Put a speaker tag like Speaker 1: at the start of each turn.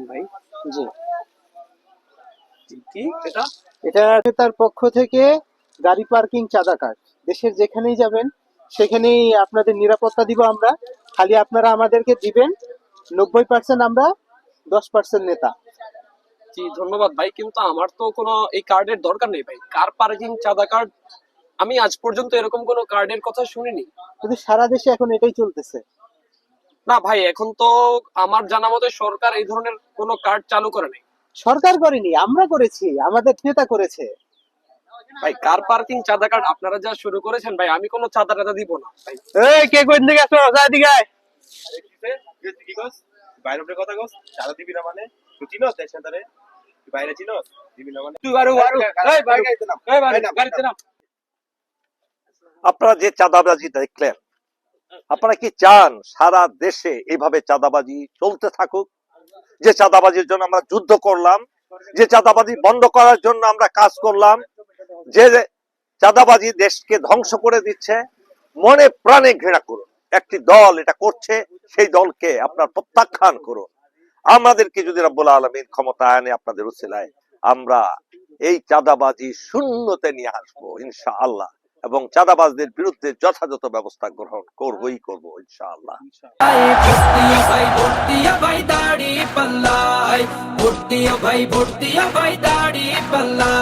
Speaker 1: ভাই, জি, কি এটা? এটা তার পক্ষ থেকে গাড়ি পার্কিং চাঁদা কার্ড। দেশের যেখানেই যাবেন সেখানেই আপনাদের নিরাপত্তা দিব আমরা। খালি আপনারা আমাদেরকে দিবেন 90%, আমরা 10% নেতা।
Speaker 2: জি ধন্যবাদ ভাই, কিন্তু আমার তো কোনো এই কার্ডের দরকার নেই ভাই। কার পার্কিং চাঁদা কার্ড, আমি আজ পর্যন্ত এরকম কোনো কার্ডের কথা শুনিনি।
Speaker 1: কিন্তু সারা দেশে এখন এটাই চলতেছে।
Speaker 2: না ভাই, এখন তো আমার জানা মতে সরকার এই ধরনের কোনো কার্ড চালু করে নাই।
Speaker 1: সরকার করেনি, আমরা করেছি, আমাদের নেতা করেছে।
Speaker 2: ভাই কার পার্কিং চাঁদা কার্ড আপনারা যা শুরু করেছেন ভাই, আমি কোনো চাঁদা টাদা দিব না ভাই।
Speaker 1: এই কে কোন দিকে আছো, যা দিকে আয়।
Speaker 3: কি কস বাইরে উপরে কথা কস, চাঁদা দিবি না মানে? তুই চিনস দেশ সেন্টারে? তুই বাইরে চিনস? দিবি না মানে? তুই বারো এই বাইরে গাইতে নাম, এই বাইরে গাড়িতে নাম।
Speaker 4: আপনারা যে চাঁদাবাজি দেখলেন, আপনারা কি চান সারা দেশে এইভাবে চাঁদাবাজি চলতে থাকুক? যে চাঁদাবাজির জন্য আমরা যুদ্ধ করলাম, যে চাঁদাবাজি বন্ধ করার জন্য আমরা কাজ করলাম, যে চাঁদাবাজি দেশকে ধ্বংস করে দিচ্ছে, মনে প্রাণে ঘৃণা করুন। একটি দল এটা করছে, সেই দলকে আপনার প্রত্যাখ্যান করুন। আমাদেরকে যদি রব্বুল আলামিন ক্ষমতা আনে আপনাদের উসিলায়, আমরা এই চাঁদাবাজি শূন্যতে নিয়ে আসবো ইনশাআল্লাহ, এবং চাঁদাবাজদের বিরুদ্ধে যথাযথ ব্যবস্থা গ্রহণ করবই করব ইনশাআল্লাহ।
Speaker 5: ভোট দিয়া ভাই দাড়ি পাল্লা।